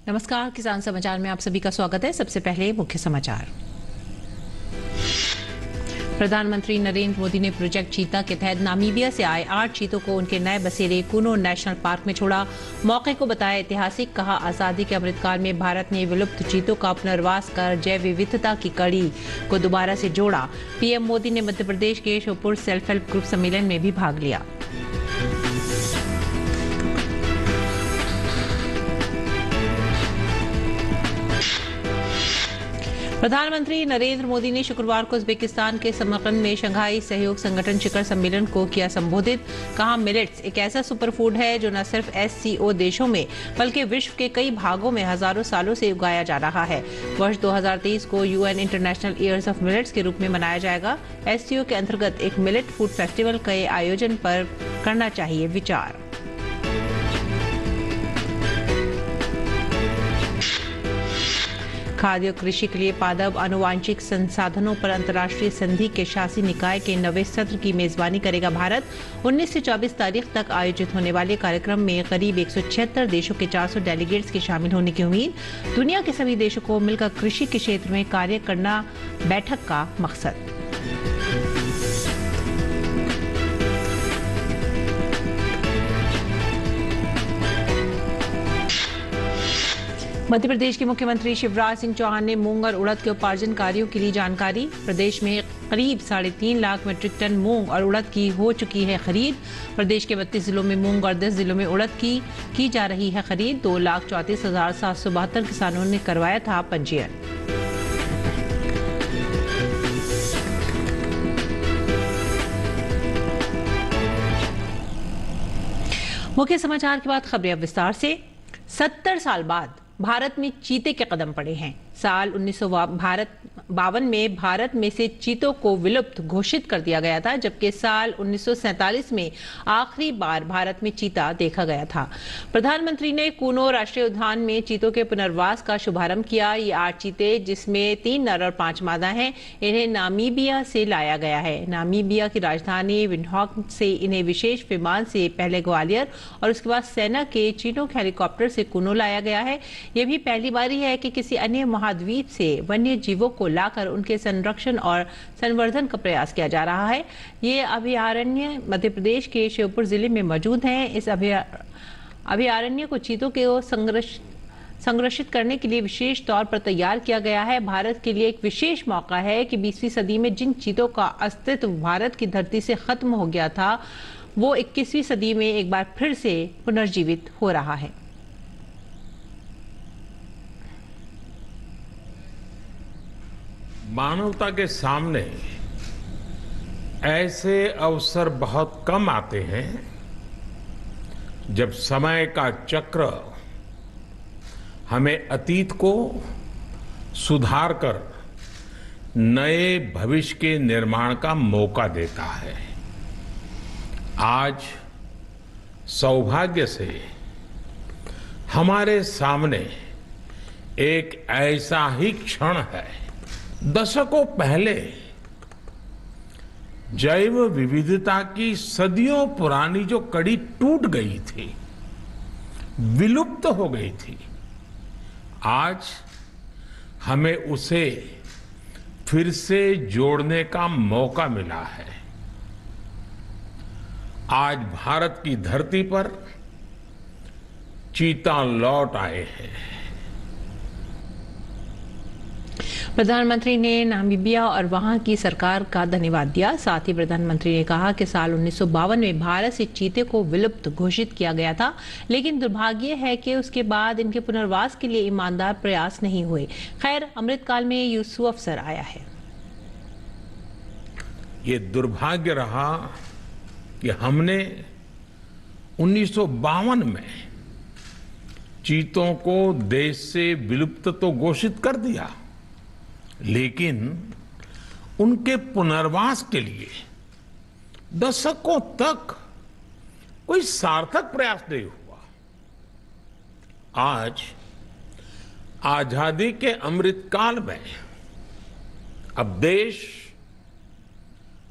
नमस्कार, किसान समाचार में आप सभी का स्वागत है। सबसे पहले मुख्य समाचार। प्रधानमंत्री नरेंद्र मोदी ने प्रोजेक्ट चीता के तहत नामीबिया से आए 8 चीतों को उनके नए बसेरे कुनो नेशनल पार्क में छोड़ा। मौके को बताया ऐतिहासिक, कहा आजादी के अमृतकाल में भारत ने विलुप्त चीतों का पुनर्वास कर जैव विविधता की कड़ी को दोबारा से जोड़ा। पीएम मोदी ने मध्य प्रदेश के श्योपुर सेल्फ हेल्प ग्रुप सम्मेलन में भी भाग लिया। प्रधानमंत्री नरेंद्र मोदी ने शुक्रवार को उज्बेकिस्तान के समरकंद में शंघाई सहयोग संगठन शिखर सम्मेलन को किया संबोधित। कहा, मिलेट्स एक ऐसा सुपर फूड है जो न सिर्फ एससीओ देशों में बल्कि विश्व के कई भागों में हजारों सालों से उगाया जा रहा है। वर्ष 2023 को UN international years of millets के रूप में मनाया जाएगा। एससीओ के अंतर्गत एक मिलेट फूड फेस्टिवल के आयोजन पर करना चाहिए विचार। खाद्य और कृषि के लिए पादप आनुवांशिक संसाधनों पर अंतर्राष्ट्रीय संधि के शासी निकाय के 9वें सत्र की मेजबानी करेगा भारत। 19 से 24 तारीख तक आयोजित होने वाले कार्यक्रम में करीब 176 देशों के 400 डेलीगेट्स के शामिल होने की उम्मीद। दुनिया के सभी देशों को मिलकर कृषि के क्षेत्र में कार्य करना बैठक का मकसद। मध्य प्रदेश के मुख्यमंत्री शिवराज सिंह चौहान ने मूंग और उड़द के उपार्जनकारियों के लिए जानकारी। प्रदेश में करीब 3.5 लाख मीट्रिक टन मूंग और उड़द की हो चुकी है खरीद। प्रदेश के 32 जिलों में मूंग और 10 जिलों में उड़द की जा रही है खरीद। 2,34,772 किसानों ने करवाया था पंजीयन। मुख्य समाचार के बाद खबरें अब विस्तार से। 70 साल बाद भारत में चीते के कदम पड़े हैं। साल 1952 में भारत में से चीतों को विलुप्त घोषित कर दिया गया था, जबकि साल 1947 में आखिरी बार भारत में चीता देखा गया था। प्रधानमंत्री ने कुनो राष्ट्रीय उद्यान में चीतों के पुनर्वास का शुभारंभ किया। ये 8 चीते, जिसमें 3 नर और 5 मादा हैं, इन्हें नामीबिया से लाया गया है। नामीबिया की राजधानी विंडहॉक से इन्हें विशेष विमान से पहले ग्वालियर और उसके बाद सेना के चिनूक हेलीकॉप्टर से कुनो लाया गया है। यह भी पहली बारी है कि किसी अन्य महाद्वीप से वन्य जीवों को लाकर उनके संरक्षण और संवर्धन का प्रयास किया जा रहा है। ये अभयारण्य मध्य प्रदेश के श्योपुर जिले में मौजूद है। इस अभयारण्य को चीतों के संरक्षित करने के लिए विशेष तौर पर तैयार किया गया है। भारत के लिए एक विशेष मौका है कि 20वीं सदी में जिन चीतों का अस्तित्व भारत की धरती से खत्म हो गया था, वो 21वीं सदी में एक बार फिर से पुनर्जीवित हो रहा है। मानवता के सामने ऐसे अवसर बहुत कम आते हैं जब समय का चक्र हमें अतीत को सुधार कर नए भविष्य के निर्माण का मौका देता है। आज सौभाग्य से हमारे सामने एक ऐसा ही क्षण है। दशकों पहले जैव विविधता की सदियों पुरानी जो कड़ी टूट गई थी, विलुप्त हो गई थी, आज हमें उसे फिर से जोड़ने का मौका मिला है। आज भारत की धरती पर चीता लौट आए हैं। प्रधानमंत्री ने नामीबिया और वहां की सरकार का धन्यवाद दिया। साथ ही प्रधानमंत्री ने कहा कि साल 1952 में भारत से चीते को विलुप्त घोषित किया गया था, लेकिन दुर्भाग्य है कि उसके बाद इनके पुनर्वास के लिए ईमानदार प्रयास नहीं हुए। खैर, अमृतकाल में ये सुअवसर आया है। ये दुर्भाग्य रहा कि हमने 1952 में चीतों को देश से विलुप्त तो घोषित कर दिया, लेकिन उनके पुनर्वास के लिए दशकों तक कोई सार्थक प्रयास नहीं हुआ। आज आजादी के अमृतकाल में अब देश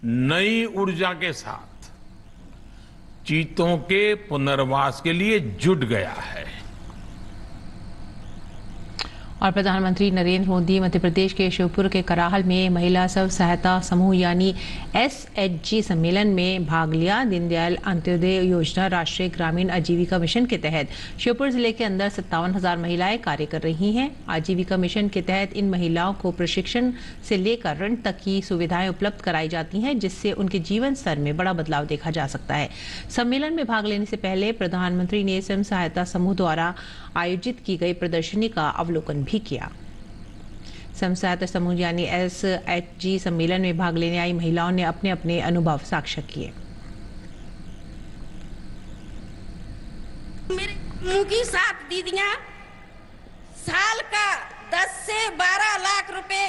नई ऊर्जा के साथ चीतों के पुनर्वास के लिए जुट गया है। और प्रधानमंत्री नरेंद्र मोदी मध्य प्रदेश के शिवपुर के कराहल में महिला स्व सहायता समूह यानी SHG सम्मेलन में भाग लिया। दीनदयाल अंत्योदय योजना राष्ट्रीय ग्रामीण आजीविका मिशन के तहत शिवपुर जिले के अंदर 57,000 महिलाएं कार्य कर रही हैं। आजीविका मिशन के तहत इन महिलाओं को प्रशिक्षण से लेकर ऋण तक की सुविधाएं उपलब्ध कराई जाती हैं, जिससे उनके जीवन स्तर में बड़ा बदलाव देखा जा सकता है। सम्मेलन में भाग लेने से पहले प्रधानमंत्री ने स्वयं सहायता समूह द्वारा आयोजित की गई प्रदर्शनी का अवलोकन भी किया। स्वयं सहायता समूह यानी SHG सम्मेलन में भाग लेने आई महिलाओं ने अपने अपने अनुभव साझा किए। मेरे मुंह की 7 दीदियां साल का 10 से 12 लाख रुपए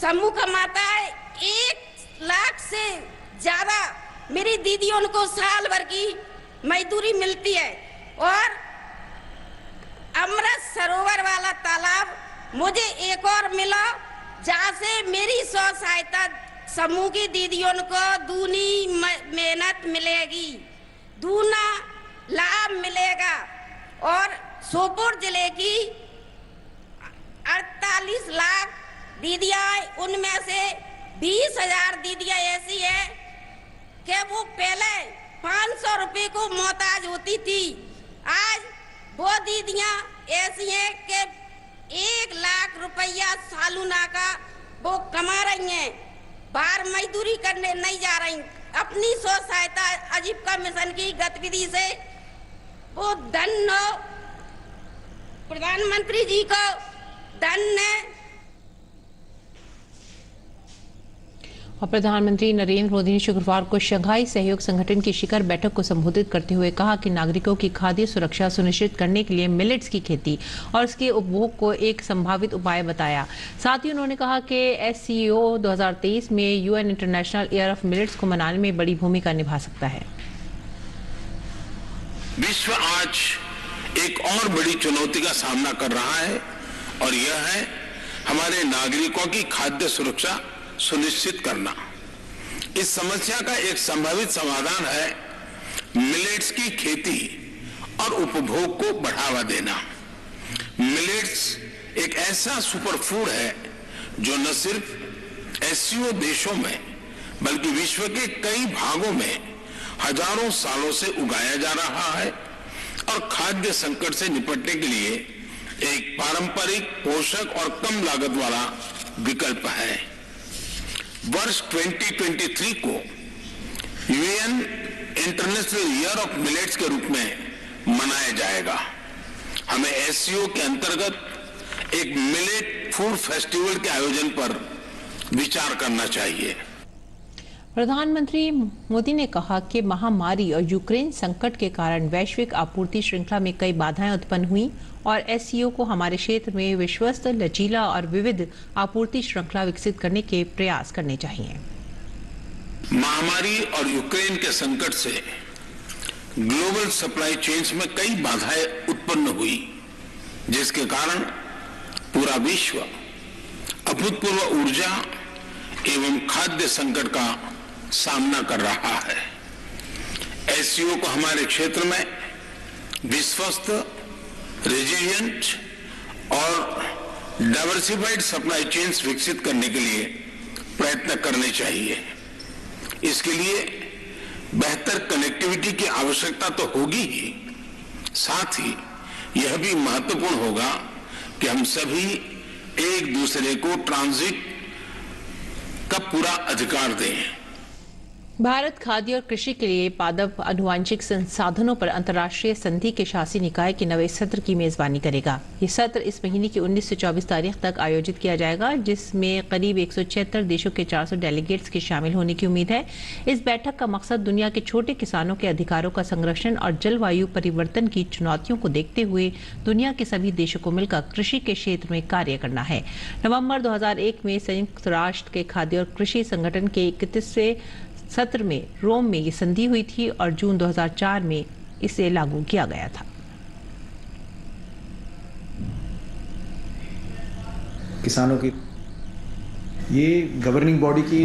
समूह कमाता है। 1 लाख से ज्यादा मेरी दीदियों को साल भर की मजदूरी मिलती है। और अमृत सरोवर वाला तालाब मुझे एक और मिला, जहाँ से मेरी स्व सहायता समूह की दीदियों को दूनी मेहनत मिलेगी, दूना लाभ मिलेगा। और सोपोर जिले की 48 लाख दीदियां, उनमें से 20,000 दीदियां ऐसी है कि वो पहले 500 रुपए को मोहताज होती थी। आज वो दीदियां ऐसी हैं कि 1 लाख रुपया सालूना का वो कमा रही हैं, बाहर मजदूरी करने नहीं जा रही। अपनी स्व सहायता आजीविका मिशन की गतिविधि से वो धन प्रधानमंत्री जी को धन और प्रधानमंत्री नरेंद्र मोदी ने शुक्रवार को शंघाई सहयोग संगठन की शिखर बैठक को संबोधित करते हुए कहा कि नागरिकों की खाद्य सुरक्षा सुनिश्चित करने के लिए मिलेट्स की खेती और इसके उपभोग को एक संभावित उपाय बताया। साथ ही उन्होंने कहा कि SCO 2023 में UN international year of millets को मनाने में बड़ी भूमिका निभा सकता है। विश्व आज एक और बड़ी चुनौती का सामना कर रहा है और यह है हमारे नागरिकों की खाद्य सुरक्षा सुनिश्चित करना। इस समस्या का एक संभावित समाधान है मिलेट्स की खेती और उपभोग को बढ़ावा देना। मिलेट्स एक ऐसा सुपर फूड है जो न सिर्फ SCO देशों में बल्कि विश्व के कई भागों में हजारों सालों से उगाया जा रहा है और खाद्य संकट से निपटने के लिए एक पारंपरिक, पोषक और कम लागत वाला विकल्प है। वर्ष 2023 को UN international year of millets के रूप में मनाया जाएगा। हमें SCO के अंतर्गत एक मिलेट फूड फेस्टिवल के आयोजन पर विचार करना चाहिए। प्रधानमंत्री मोदी ने कहा कि महामारी और यूक्रेन संकट के कारण वैश्विक आपूर्ति श्रृंखला में कई बाधाएं उत्पन्न हुई और SCO को हमारे क्षेत्र में विश्वस्त, लचीला और विविध आपूर्ति श्रृंखला विकसित करने के प्रयास करने चाहिए। महामारी और यूक्रेन के संकट से ग्लोबल सप्लाई चेन्स में कई बाधाएं उत्पन्न हुई, जिसके कारण पूरा विश्व अभूतपूर्व ऊर्जा एवं खाद्य संकट का सामना कर रहा है। SCO को हमारे क्षेत्र में विश्वस्त, रेजिलिएंट और डाइवर्सिफाइड सप्लाई चेन्स विकसित करने के लिए प्रयत्न करने चाहिए। इसके लिए बेहतर कनेक्टिविटी की आवश्यकता तो होगी ही, साथ ही यह भी महत्वपूर्ण होगा कि हम सभी एक दूसरे को ट्रांजिट का पूरा अधिकार दें। भारत खाद्य और कृषि के लिए पादप आनुवांशिक संसाधनों पर अंतर्राष्ट्रीय संधि के शासी निकाय के नवे सत्र की मेजबानी करेगा। ये सत्र इस महीने की 19 से 24 तारीख तक आयोजित किया जाएगा, जिसमें करीब 176 देशों के 400 डेलीगेट्स के शामिल होने की उम्मीद है। इस बैठक का मकसद दुनिया के छोटे किसानों के अधिकारों का संरक्षण और जलवायु परिवर्तन की चुनौतियों को देखते हुए दुनिया के सभी देशों को मिलकर कृषि के क्षेत्र में कार्य करना है। नवंबर 2001 में संयुक्त राष्ट्र के खाद्य और कृषि संगठन के 31वें सत्र में रोम में ये संधि हुई थी और जून 2004 में इसे लागू किया गया था। किसानों की ये गवर्निंग बॉडी की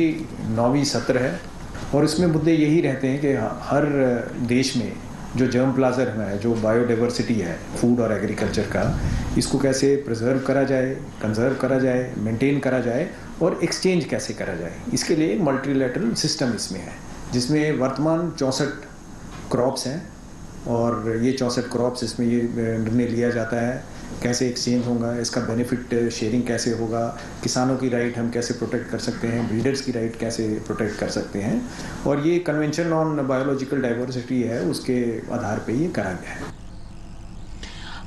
9वीं सत्र है और इसमें मुद्दे यही रहते हैं कि हर देश में जो जर्म प्लाजर है, जो बायोडाइवर्सिटी है फूड और एग्रीकल्चर का, इसको कैसे प्रिजर्व करा जाए, कंजर्व करा जाए, मेंटेन करा जाए और एक्सचेंज कैसे करा जाए, इसके लिए एक मल्टीलैटरल सिस्टम इसमें है, जिसमें वर्तमान 64 क्रॉप्स हैं और ये 64 क्रॉप्स इसमें ये निर्णय लिया जाता है कैसे एक्सचेंज होगा, इसका बेनिफिट शेयरिंग कैसे होगा, किसानों की राइट हम कैसे प्रोटेक्ट कर सकते हैं, ब्रीडर्स की राइट कैसे प्रोटेक्ट कर सकते हैं, और ये कन्वेंशन ऑन बायोलॉजिकल डाइवर्सिटी है उसके आधार पे ये करा गया है।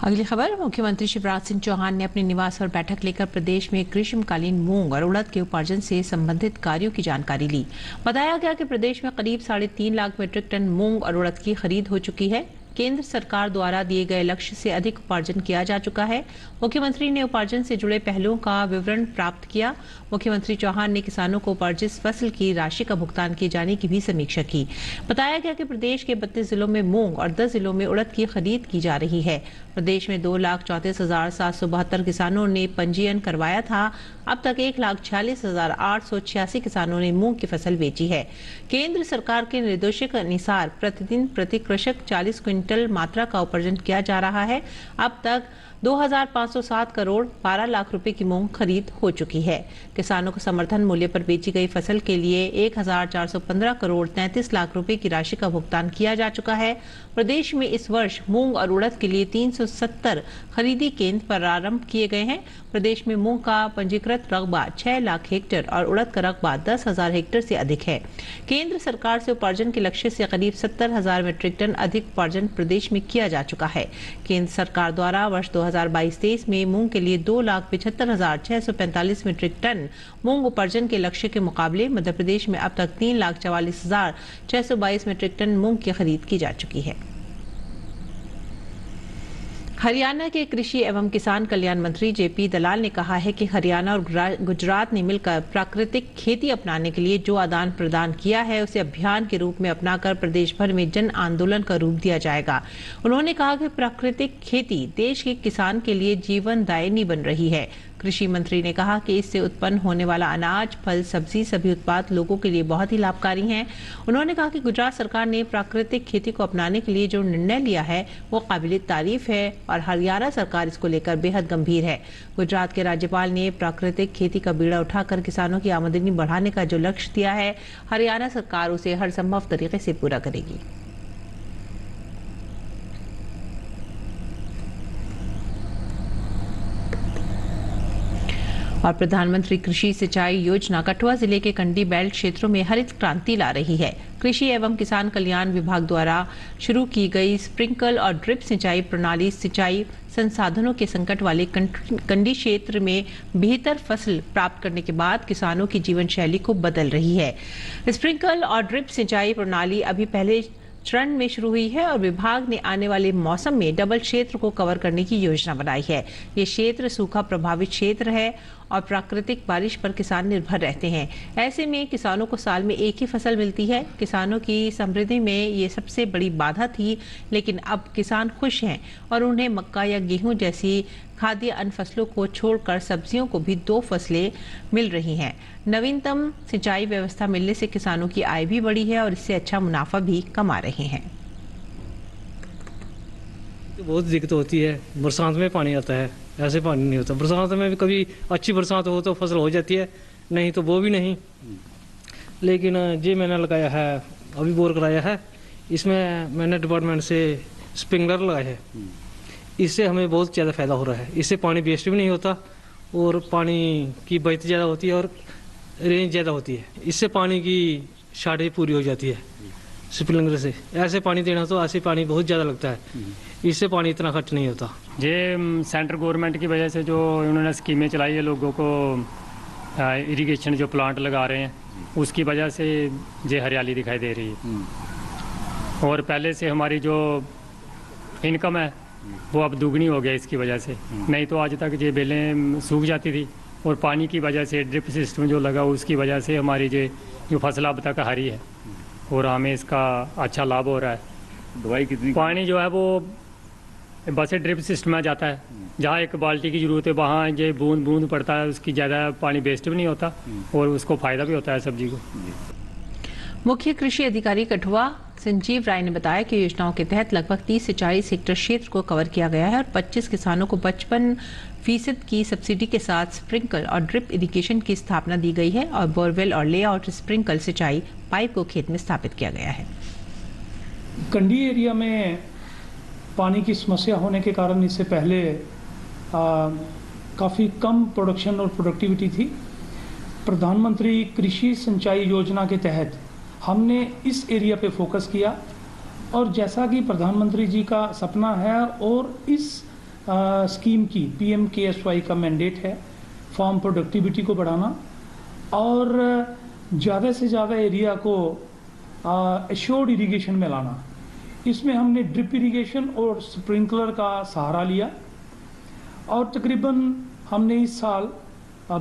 अगली खबर, मुख्यमंत्री शिवराज सिंह चौहान ने अपने निवास पर बैठक लेकर प्रदेश में ग्रीष्मकालीन मूंग और उड़द के उपार्जन से संबंधित कार्यों की जानकारी ली। बताया गया कि प्रदेश में करीब 3.5 लाख मीट्रिक टन मूंग और उड़द की खरीद हो चुकी है। केंद्र सरकार द्वारा दिए गए लक्ष्य से अधिक उपार्जन किया जा चुका है। मुख्यमंत्री ने उपार्जन से जुड़े पहलुओं का विवरण प्राप्त किया। मुख्यमंत्री चौहान ने किसानों को उपार्जित फसल की राशि का भुगतान किए जाने की भी समीक्षा की। बताया गया कि प्रदेश के 32 जिलों में मूंग और 10 जिलों में उड़द की खरीद की जा रही है। प्रदेश में 2,34,772 किसानों ने पंजीयन करवाया था। अब तक 1,46,886 किसानों ने मूंग की फसल बेची है। केंद्र सरकार के निर्देशों के अनुसार प्रतिदिन प्रति कृषक 40 क्विंटल मात्रा का उपार्जन किया जा रहा है। अब तक 2,507 करोड़ 12 लाख रुपए की मूंग खरीद हो चुकी है। किसानों को समर्थन मूल्य पर बेची गई फसल के लिए 1,415 करोड़ 33 लाख रुपए की राशि का भुगतान किया जा चुका है। प्रदेश में इस वर्ष मूंग और उड़द के लिए 370 खरीदी केंद्र प्रारंभ किए गए हैं। प्रदेश में मूंग का पंजीकृत रकबा 6 लाख हेक्टेयर और उड़द का रकबा 10,000 हेक्टेयर से अधिक है। केंद्र सरकार से उपार्जन के लक्ष्य से करीब 70,000 मीट्रिक टन अधिक उपार्जन प्रदेश में किया जा चुका है। केंद्र सरकार द्वारा वर्ष 2022-23 में मूंग के लिए 2,75,645 मीट्रिक टन मूंग उपार्जन के लक्ष्य के मुकाबले मध्य प्रदेश में अब तक 3,44,622 मीट्रिक टन मूंग की खरीद की जा चुकी है। हरियाणा के कृषि एवं किसान कल्याण मंत्री जेपी दलाल ने कहा है कि हरियाणा और गुजरात ने मिलकर प्राकृतिक खेती अपनाने के लिए जो आदान प्रदान किया है उसे अभियान के रूप में अपनाकर प्रदेश भर में जन आंदोलन का रूप दिया जाएगा। उन्होंने कहा कि प्राकृतिक खेती देश के किसान के लिए जीवनदायिनी बन रही है। कृषि मंत्री ने कहा कि इससे उत्पन्न होने वाला अनाज, फल, सब्जी सभी उत्पाद लोगों के लिए बहुत ही लाभकारी हैं। उन्होंने कहा कि गुजरात सरकार ने प्राकृतिक खेती को अपनाने के लिए जो निर्णय लिया है वो काबिल तारीफ है और हरियाणा सरकार इसको लेकर बेहद गंभीर है। गुजरात के राज्यपाल ने प्राकृतिक खेती का बीड़ा उठाकर किसानों की आमदनी बढ़ाने का जो लक्ष्य दिया है, हरियाणा सरकार उसे हर संभव तरीके से पूरा करेगी। और प्रधानमंत्री कृषि सिंचाई योजना कठुआ जिले के कंडी बेल्ट क्षेत्रों में हरित क्रांति ला रही है। कृषि एवं किसान कल्याण विभाग द्वारा शुरू की गई स्प्रिंकल और ड्रिप सिंचाई प्रणाली सिंचाई संसाधनों के संकट वाले कंडी क्षेत्र में बेहतर फसल प्राप्त करने के बाद किसानों की जीवन शैली को बदल रही है। स्प्रिंकल और ड्रिप सिंचाई प्रणाली अभी पहले चरण में शुरू हुई है और विभाग ने आने वाले मौसम में डबल क्षेत्र को कवर करने की योजना बनाई है। ये क्षेत्र सूखा प्रभावित क्षेत्र है और प्राकृतिक बारिश पर किसान निर्भर रहते हैं। ऐसे में किसानों को साल में एक ही फसल मिलती है। किसानों की समृद्धि में ये सबसे बड़ी बाधा थी, लेकिन अब किसान खुश हैं और उन्हें मक्का या गेहूं जैसी खाद्य अन्न फसलों को छोड़कर सब्जियों को भी 2 फसलें मिल रही हैं। नवीनतम सिंचाई व्यवस्था मिलने से किसानों की आय भी बढ़ी है और इससे अच्छा मुनाफा भी कमा रहे हैं। तो बहुत दिक्कत होती है, बरसात में पानी आता है, ऐसे पानी नहीं होता। बरसात में भी कभी अच्छी बरसात हो तो फसल हो जाती है, नहीं तो वो भी नहीं। लेकिन ये मैंने लगाया है, अभी बोर कराया है, इसमें मैंने डिपार्टमेंट से स्प्रिंकलर लगाया है। इससे हमें बहुत ज़्यादा फायदा हो रहा है। इससे पानी वेस्ट भी नहीं होता और पानी की बचत ज़्यादा होती है और रेंज ज़्यादा होती है। इससे पानी की शॉर्टेज पूरी हो जाती है स्प्रिंकलर से। ऐसे पानी देना तो ऐसे पानी बहुत ज़्यादा लगता है, इससे पानी इतना खर्च नहीं होता। ये सेंट्रल गवर्नमेंट की वजह से जो उन्होंने स्कीमें चलाई है, लोगों को इरिगेशन जो प्लांट लगा रहे हैं, उसकी वजह से ये हरियाली दिखाई दे रही है। और पहले से हमारी जो इनकम है वो अब दुगनी हो गया इसकी वजह से। नहीं तो आज तक ये बेलें सूख जाती थी और पानी की वजह से ड्रिप सिस्टम जो लगा उसकी वजह से हमारी जो फसल अब तक हरी है और हमें इसका अच्छा लाभ हो रहा है। दवाई कितनी? पानी जो है वो बस ड्रिप सिस्टम में जाता है, जहाँ एक बाल्टी की ज़रूरत है वहाँ ये बूंद बूंद पड़ता है, उसकी ज़्यादा पानी वेस्ट भी नहीं होता और उसको फ़ायदा भी होता है सब्जी को। मुख्य कृषि अधिकारी कठुआ संजीव राय ने बताया कि योजनाओं के तहत लगभग 30 से 40 हेक्टेयर क्षेत्र को कवर किया गया है और 25 किसानों को 55% की सब्सिडी के साथ स्प्रिंकल और ड्रिप इरिगेशन की स्थापना दी गई है और बोरवेल और लेआउट स्प्रिंकल सिंचाई पाइप को खेत में स्थापित किया गया है। कंडी एरिया में पानी की समस्या होने के कारण इससे पहले काफ़ी कम प्रोडक्शन और प्रोडक्टिविटी थी। प्रधानमंत्री कृषि सिंचाई योजना के तहत हमने इस एरिया पे फोकस किया और जैसा कि प्रधानमंत्री जी का सपना है और इस स्कीम की PMKSY का मैंडेट है फार्म प्रोडक्टिविटी को बढ़ाना और ज़्यादा से ज़्यादा एरिया को एश्योर्ड इरिगेशन में लाना। इसमें हमने ड्रिप इरिगेशन और स्प्रिंकलर का सहारा लिया और तकरीबन हमने इस साल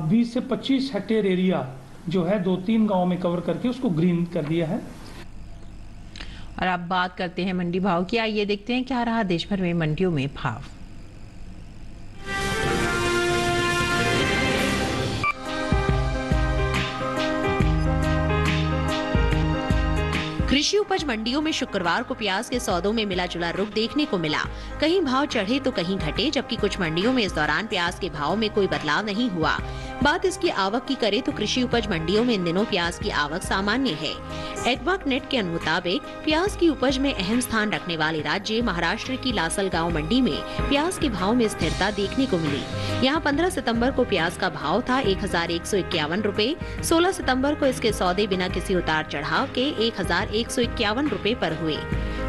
20 से 25 हेक्टेयर एरिया जो है 2-3 गांव में कवर करके उसको ग्रीन कर दिया है। और अब बात करते हैं मंडी भाव की। आइए देखते हैं क्या रहा देश भर में मंडियों में भाव। कृषि उपज मंडियों में शुक्रवार को प्याज के सौदों में मिला जुला रुख देखने को मिला। कहीं भाव चढ़े तो कहीं घटे, जबकि कुछ मंडियों में इस दौरान प्याज के भाव में कोई बदलाव नहीं हुआ। बात इसकी आवक की करें तो कृषि उपज मंडियों में इन दिनों प्याज की आवक सामान्य है। एडवाक नेट के मुताबिक प्याज की उपज में अहम स्थान रखने वाले राज्य महाराष्ट्र की लासलगांव मंडी में प्याज के भाव में स्थिरता देखने को मिली। यहाँ 15 सितंबर को प्याज का भाव था 1151 रुपए। 16 सितंबर को इसके सौदे बिना किसी उतार चढ़ाव के 1151 रुपए पर हुए।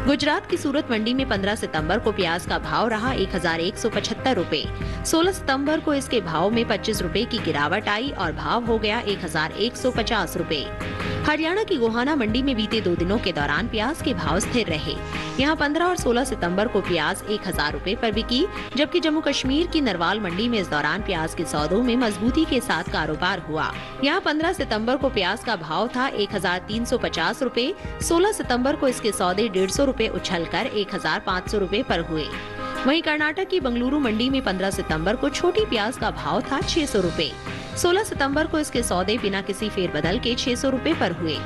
गुजरात की सूरत मंडी में 15 सितंबर को प्याज का भाव रहा 1175 रुपए। 16 सितंबर को इसके भाव में 25 रुपए की गिरावट आई और भाव हो गया 1150 रुपए। हरियाणा की गोहाना मंडी में बीते 2 दिनों के दौरान प्याज के भाव स्थिर रहे। यहाँ 15 और 16 सितंबर को प्याज 1000 रुपए पर बिकी, जबकि जम्मू कश्मीर की नरवाल मंडी में इस दौरान प्याज के सौदों में मजबूती के साथ कारोबार हुआ। यहाँ 15 सितंबर को प्याज का भाव था 1350 रुपए। 16 सितंबर को इसके सौदे 150 रुपए उछलकर 1500 रुपए पर हुए। वहीं कर्नाटक की बंगलुरु मंडी में 15 सितंबर को छोटी प्याज का भाव था 600 रुपए। 16 सितंबर को इसके सौदे बिना किसी फेरबदल के 600 रुपए पर हुए।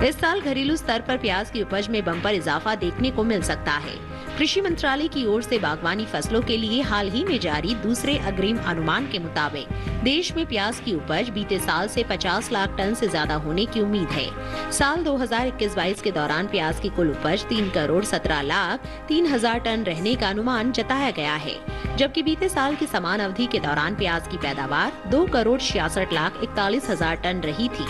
इस साल घरेलू स्तर पर प्याज की उपज में बम्पर इजाफा देखने को मिल सकता है। कृषि मंत्रालय की ओर से बागवानी फसलों के लिए हाल ही में जारी दूसरे अग्रिम अनुमान के मुताबिक देश में प्याज की उपज बीते साल से 50 लाख टन से ज्यादा होने की उम्मीद है। साल 2021-22 के दौरान प्याज की कुल उपज 3,17,03,000 टन रहने का अनुमान जताया गया है, जबकि बीते साल की समान अवधि के दौरान प्याज की पैदावार 2,66,41,000 टन रही थी।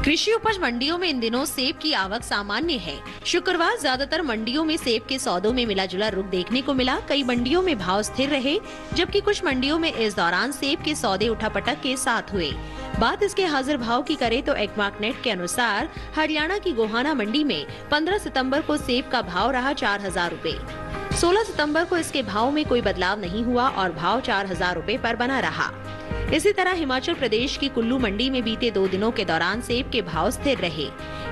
कृषि उपज मंडियों में इन दिनों सेब की आवक सामान्य है। शुक्रवार ज्यादातर मंडियों में सेब के सौदों में मिला जुला रुख देखने को मिला। कई मंडियों में भाव स्थिर रहे, जबकि कुछ मंडियों में इस दौरान सेब के सौदे उठापटक के साथ हुए। बात इसके हाजिर भाव की करें तो एडवाक नेट के अनुसार हरियाणा की गोहाना मंडी में 15 सितंबर को सेब का भाव रहा 4000 रुपए। 16 सितंबर को इसके भाव में कोई बदलाव नहीं हुआ और भाव 4000 रुपए पर बना रहा। इसी तरह हिमाचल प्रदेश की कुल्लू मंडी में बीते 2 दिनों के दौरान सेब के भाव स्थिर रहे।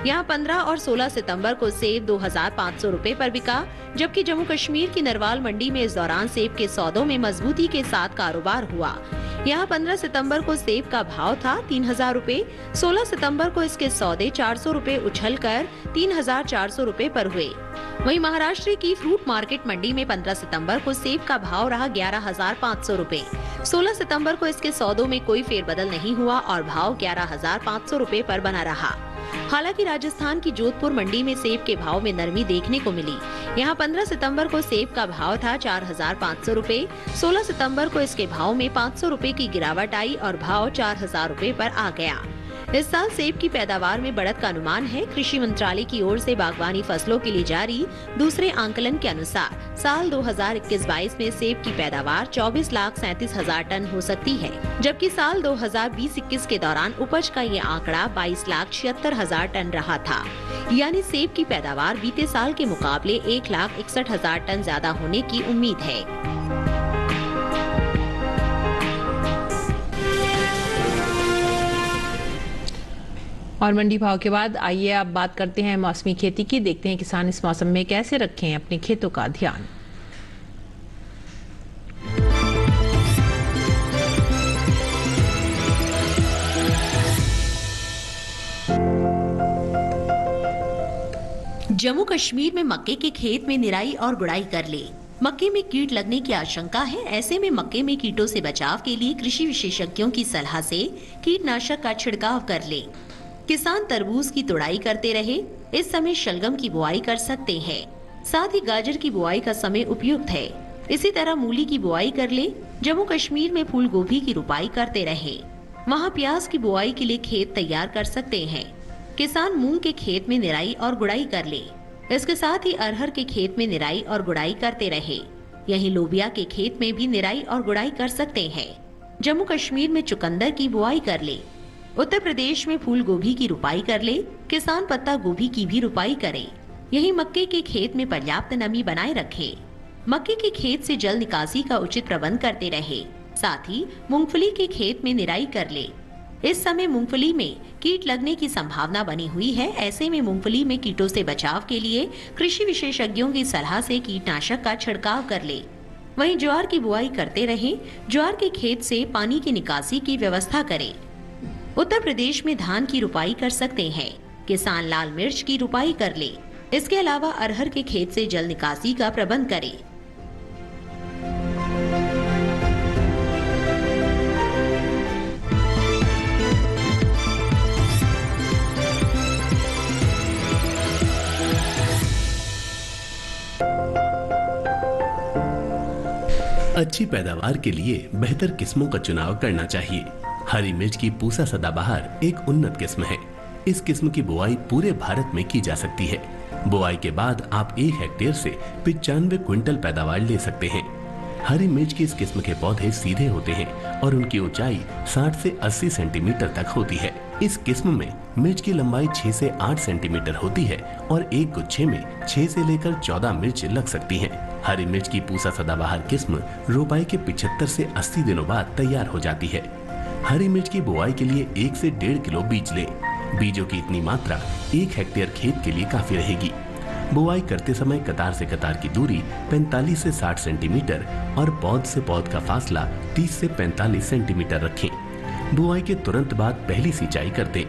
यहाँ 15 और 16 सितंबर को सेब 2500 रुपए पर बिका, जबकि जम्मू कश्मीर की नरवाल मंडी में इस दौरान सेब के सौदों में मजबूती के साथ कारोबार हुआ। यहाँ 15 सितंबर को सेब का भाव था 3000 रुपए। 16 सितंबर को इसके सौदे 400 रुपए उछलकर 3400 रुपए पर हुए। वहीं महाराष्ट्र की फ्रूट मार्केट मंडी में 15 सितंबर को सेब का भाव रहा 11500 रुपए। 16 सितंबर को इसके सौदों में कोई फेरबदल नहीं हुआ और भाव 11500 रुपए पर बना रहा। हालांकि राजस्थान की जोधपुर मंडी में सेब के भाव में नरमी देखने को मिली। यहाँ 15 सितंबर को सेब का भाव था 4500 रुपए। 16 सितंबर को इसके भाव में 500 रुपए की गिरावट आई और भाव 4000 रुपए पर आ गया। इस साल सेब की पैदावार में बढ़त का अनुमान है। कृषि मंत्रालय की ओर से बागवानी फसलों के लिए जारी दूसरे आंकलन के अनुसार साल 2021-22 में सेब की पैदावार 24,37,000 टन हो सकती है, जबकि साल 2020-21 के दौरान उपज का ये आंकड़ा 22,76,000 टन रहा था। यानी सेब की पैदावार बीते साल के मुकाबले 1,61,000 टन ज्यादा होने की उम्मीद है। और मंडी भाव के बाद आइए अब बात करते हैं मौसमी खेती की। देखते हैं किसान इस मौसम में कैसे रखें अपने खेतों का ध्यान। जम्मू कश्मीर में मक्के के खेत में निराई और गुड़ाई कर ले। मक्के में कीट लगने की आशंका है, ऐसे में मक्के में कीटों से बचाव के लिए कृषि विशेषज्ञों की सलाह से कीटनाशक का छिड़काव कर ले। किसान तरबूज की तुड़ाई करते रहे। इस समय शलगम की बुआई कर सकते हैं, साथ ही गाजर की बुआई का समय उपयुक्त है। इसी तरह मूली की बुआई कर ले। जम्मू कश्मीर में फूल गोभी की रुपाई करते रहे। वहाँ प्याज की बुआई के लिए खेत तैयार कर सकते हैं। किसान मूंग के खेत में निराई और गुड़ाई कर ले। इसके साथ ही अरहर के खेत में निराई और गुड़ाई करते रहे। यहीं लोबिया के खेत में भी निराई और गुड़ाई कर सकते हैं। जम्मू कश्मीर में चुकंदर की बुआई कर ले। उत्तर प्रदेश में फूल गोभी की रुपाई कर ले। किसान पत्ता गोभी की भी रुपाई करे। यहीं मक्के के खेत में पर्याप्त नमी बनाए रखे। मक्के के खेत से जल निकासी का उचित प्रबंध करते रहे। साथ ही मूंगफली के खेत में निराई कर ले। इस समय मूंगफली में कीट लगने की संभावना बनी हुई है, ऐसे में मूंगफली में कीटों से बचाव के लिए कृषि विशेषज्ञों की सलाह से कीटनाशक का छिड़काव कर ले। वहीं ज्वार की बुआई करते रहे। ज्वार के खेत से पानी की निकासी की व्यवस्था करें। उत्तर प्रदेश में धान की रुपाई कर सकते हैं। किसान लाल मिर्च की रुपाई कर ले। इसके अलावा अरहर के खेत से जल निकासी का प्रबंध करें। अच्छी पैदावार के लिए बेहतर किस्मों का चुनाव करना चाहिए। हरी मिर्च की पूसा सदाबहार एक उन्नत किस्म है। इस किस्म की बुआई पूरे भारत में की जा सकती है। बुआई के बाद आप 1 हेक्टेयर से 95 क्विंटल पैदावार ले सकते हैं। हरी मिर्च की इस किस्म के पौधे सीधे होते हैं और उनकी ऊंचाई 60 से 80 सेंटीमीटर तक होती है। इस किस्म में मिर्च की लंबाई 6 से 8 सेंटीमीटर होती है और एक गुच्छे में 6 से लेकर 14 मिर्च लग सकती हैं। हरी मिर्च की पूसा सदाबहार किस्म रोपाई के 75 से 80 दिनों बाद तैयार हो जाती है। हरी मिर्च की बुआई के लिए 1 से 1.5 किलो बीज ले। बीजों की इतनी मात्रा 1 हेक्टेयर खेत के लिए काफी रहेगी। बुआई करते समय कतार से कतार की दूरी 45 से 60 सेंटीमीटर और पौध से पौध का फासला 30 से 45 सेंटीमीटर रखें। बुआई के तुरंत बाद पहली सिंचाई कर दें।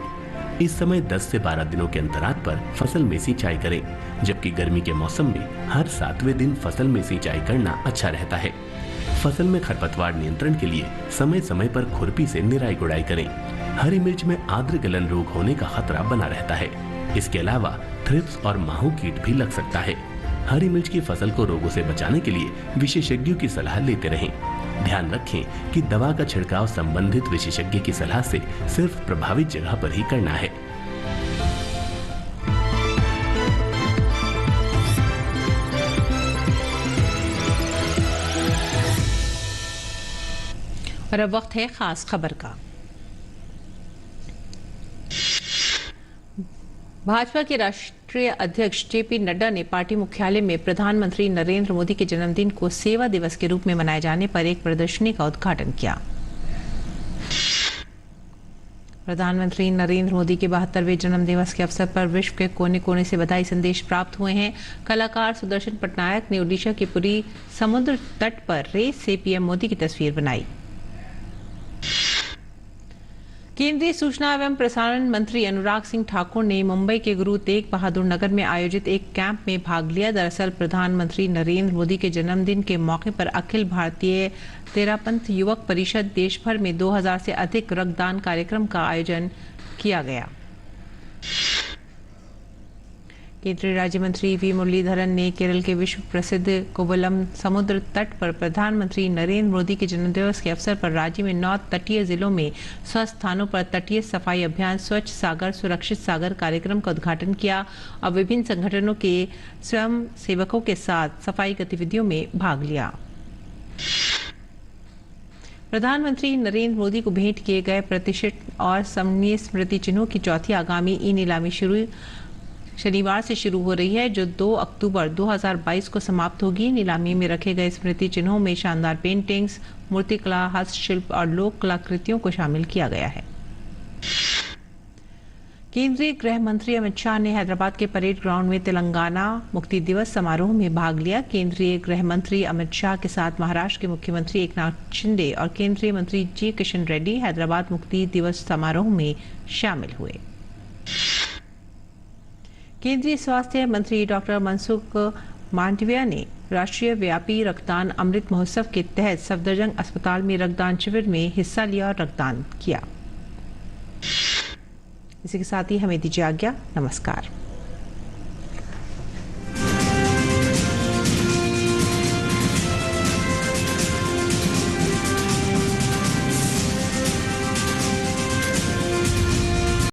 इस समय 10 से 12 दिनों के अंतराल पर फसल में सिंचाई करें, जबकि गर्मी के मौसम में हर 7वें दिन फसल में सिंचाई करना अच्छा रहता है। फसल में खरपतवार नियंत्रण के लिए समय समय पर खुरपी से निराई गुड़ाई करें। हरी मिर्च में आर्द्र गलन रोग होने का खतरा बना रहता है। इसके अलावा थ्रिप्स और माहू कीट भी लग सकता है। हरी मिर्च की फसल को रोगों से बचाने के लिए विशेषज्ञों की सलाह लेते रहें। ध्यान रखें कि दवा का छिड़काव संबंधित विशेषज्ञ की सलाह से सिर्फ प्रभावित जगह पर ही करना है। और अब वक्त है खास खबर का। भाजपा के राष्ट्रीय अध्यक्ष जेपी नड्डा ने पार्टी मुख्यालय में प्रधानमंत्री नरेंद्र मोदी के जन्मदिन को सेवा दिवस के रूप में मनाए जाने पर एक प्रदर्शनी का उद्घाटन किया। प्रधानमंत्री नरेंद्र मोदी के 72वें जन्म दिवस के अवसर पर विश्व के कोने कोने से बधाई संदेश प्राप्त हुए हैं। कलाकार सुदर्शन पटनायक ने ओडिशा के पुरी समुद्र तट पर रेस से पीएम मोदी की तस्वीर बनाई। केंद्रीय सूचना एवं प्रसारण मंत्री अनुराग सिंह ठाकुर ने मुंबई के गुरु तेग बहादुर नगर में आयोजित एक कैंप में भाग लिया। दरअसल प्रधानमंत्री नरेंद्र मोदी के जन्मदिन के मौके पर अखिल भारतीय तेरापंथ युवक परिषद देश भर में 2000 से अधिक रक्तदान कार्यक्रम का आयोजन किया गया। केंद्रीय राज्य मंत्री वी मुरलीधरन ने केरल के विश्व प्रसिद्ध कोवलम समुद्र तट पर प्रधानमंत्री नरेंद्र मोदी के जन्मदिवस के अवसर पर राज्य में 9 तटीय जिलों में 100 स्थानों पर तटीय सफाई अभियान स्वच्छ सागर सुरक्षित सागर कार्यक्रम का उद्घाटन किया और विभिन्न संगठनों के स्वयं सेवकों के साथ सफाई गतिविधियों में भाग लिया। प्रधानमंत्री नरेंद्र मोदी को भेंट किए गए प्रतिष्ठित और सम्मानीय स्मृति चिन्हों की चौथी आगामी ई नीलामी शनिवार से शुरू हो रही है, जो 2 अक्टूबर 2022 को समाप्त होगी। नीलामी में रखे गए स्मृति चिन्हों में शानदार पेंटिंग्स, मूर्तिकला, हस्तशिल्प और लोक कलाकृतियों को शामिल किया गया है। केंद्रीय गृह मंत्री अमित शाह ने हैदराबाद के परेड ग्राउंड में तेलंगाना मुक्ति दिवस समारोह में भाग लिया। केंद्रीय गृह मंत्री अमित शाह के साथ महाराष्ट्र के मुख्यमंत्री एकनाथ शिंदे और केंद्रीय मंत्री जी किशन रेड्डी हैदराबाद मुक्ति दिवस समारोह में शामिल हुए। केंद्रीय स्वास्थ्य मंत्री डॉक्टर मनसुख मांडविया ने राष्ट्रीय व्यापी रक्तदान अमृत महोत्सव के तहत सफदरजंग अस्पताल में रक्तदान शिविर में हिस्सा लिया और रक्तदान किया। इसी के साथ ही हमें दीजिए आज्ञा। नमस्कार।